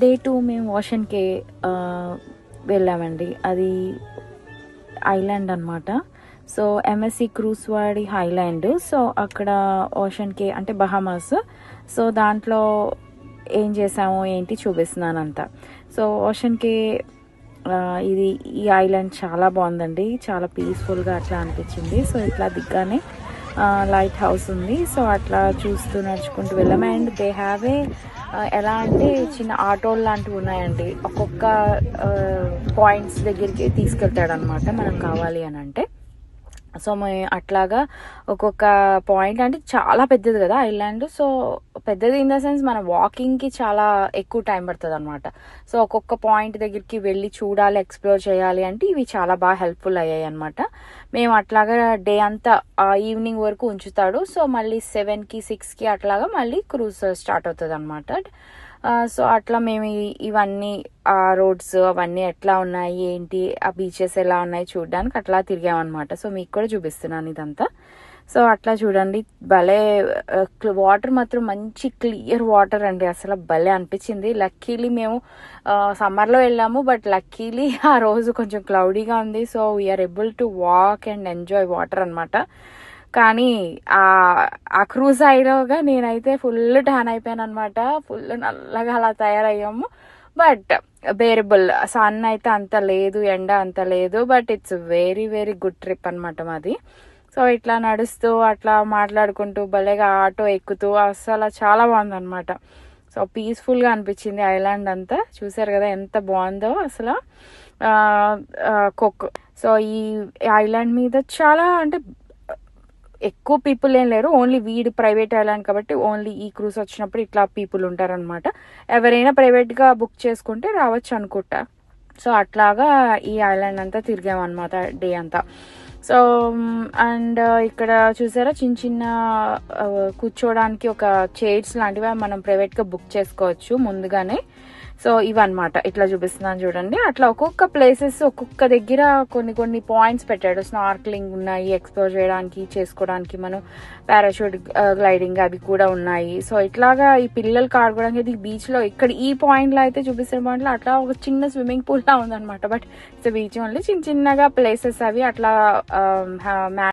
Day 2 మేము ఓషన్‌కి వెళ్ళామండి. అది ఐలాండ్ అనమాట. సో ఎంఎస్సి క్రూజ్ వాడి ఐలాండ్. సో అక్కడ ఓషన్‌కి అంటే బహామాస్. సో దాంట్లో ఏం చేసాము ఏంటి చూపిస్తున్నానంతా. సో ఓషన్‌కి ఈ ఐలాండ్ చాలా బాగుందండి. చాలా పీస్ఫుల్గా అట్లా అనిపించింది. సో ఇట్లా దిగ్గానే లైట్ హౌస్ ఉంది. సో అట్లా చూస్తూ నడుచుకుంటూ వెళ్ళాము. అండ్ దే హ్యావ్ ఏ ఎలా అంటే చిన్న ఆటోలు లాంటివి ఉన్నాయండి. ఒక్కొక్క పాయింట్స్ దగ్గరికి తీసుకెళ్తాడు అనమాట మనం కావాలి అని అంటే. సో అట్లాగా ఒక్కొక్క పాయింట్ అంటే చాలా పెద్దది కదా ఐలాండ్. సో పెద్దది ఇన్ ద సెన్స్ మన వాకింగ్కి చాలా ఎక్కువ టైం పడుతుంది అనమాట. సో ఒక్కొక్క పాయింట్ దగ్గరికి వెళ్ళి చూడాలి, ఎక్స్ప్లోర్ చేయాలి అంటే ఇవి చాలా బాగా హెల్ప్ఫుల్ అయ్యాయి అనమాట. మేము అట్లాగా డే అంతా ఈవినింగ్ వరకు ఉంచుతాడు. సో మళ్ళీ 7కి 6కి అట్లాగా మళ్ళీ క్రూజ్ స్టార్ట్ అవుతుంది అనమాట. సో అట్లా మేము ఇవన్నీ ఆ రోడ్స్ అవన్నీ ఎట్లా ఉన్నాయి ఏంటి, ఆ బీచెస్ ఎలా ఉన్నాయి చూడడానికి అట్లా తిరిగామన్నమాట. సో మీకు కూడా చూపిస్తున్నాను ఇదంతా. సో అట్లా చూడండి, భలే వాటర్ మాత్రం మంచి క్లియర్ వాటర్ అండి. అసలు భలే అనిపించింది. లక్కీలీ మేము సమ్మర్లో వెళ్ళాము, బట్ లక్కీలీ ఆ రోజు కొంచెం క్లౌడీగా ఉంది. So we are able to walk and enjoy water అనమాట. కానీ ఆ క్రూజ్ అయిలోగా నేనైతే ఫుల్ ట్యాన్ అయిపోయాను అనమాట. ఫుల్ నల్లగా అలా తయారయ్యాము. But bearable. సన్ అయితే అంత లేదు, ఎండ అంత లేదు. But it's very very good trip అనమాట మాది. సో ఇట్లా నడుస్తూ అట్లా మాట్లాడుకుంటూ భలేగా ఆటో ఎక్కుతూ అసలు చాలా బాగుందన్నమాట. సో పీస్ఫుల్గా అనిపించింది ఐలాండ్ అంతా. చూసారు కదా ఎంత బాగుందో అసలు. సో ఈ ఐలాండ్ మీద చాలా అంటే ఎక్కువ పీపుల్ ఏం లేరు. ఓన్లీ వీడి ప్రైవేట్ ఐలాండ్ కాబట్టి ఓన్లీ ఈ క్రూజ్ వచ్చినప్పుడు ఇట్లా పీపుల్ ఉంటారనమాట. ఎవరైనా ప్రైవేట్గా బుక్ చేసుకుంటే రావచ్చు అనుకుంటా. సో అట్లాగా ఈ ఐలాండ్ అంతా తిరిగామన్నమాట డే అంతా. సో అండ్ ఇక్కడ చూసారా చిన్న చిన్న కూర్చోడానికి ఒక చైర్స్ లాంటివి మనం ప్రైవేట్గా బుక్ చేసుకోవచ్చు ముందుగానే. సో ఇవన్నమాట ఇట్లా చూపిస్తున్నాను చూడండి. అట్లా ఒక్కొక్క ప్లేసెస్ ఒక్కొక్క దగ్గర కొన్ని కొన్ని పాయింట్స్ పెట్టాడు. స్నార్క్లింగ్ ఉన్నాయి, ఎక్స్ప్లోర్ చేయడానికి చేసుకోవడానికి, మనం పారాషూట్ గ్లైడింగ్ అవి కూడా ఉన్నాయి. సో ఇట్లాగా ఈ పిల్లలకి ఆడుకోవడానికి బీచ్లో ఇక్కడ ఈ పాయింట్లో అయితే చూపిస్తున్న పాయింట్లో అట్లా ఒక చిన్న స్విమ్మింగ్ పూల్ లా ఉందన్నమాట. But it's beach only. చిన్న చిన్నగా ప్లేసెస్ అవి అట్లా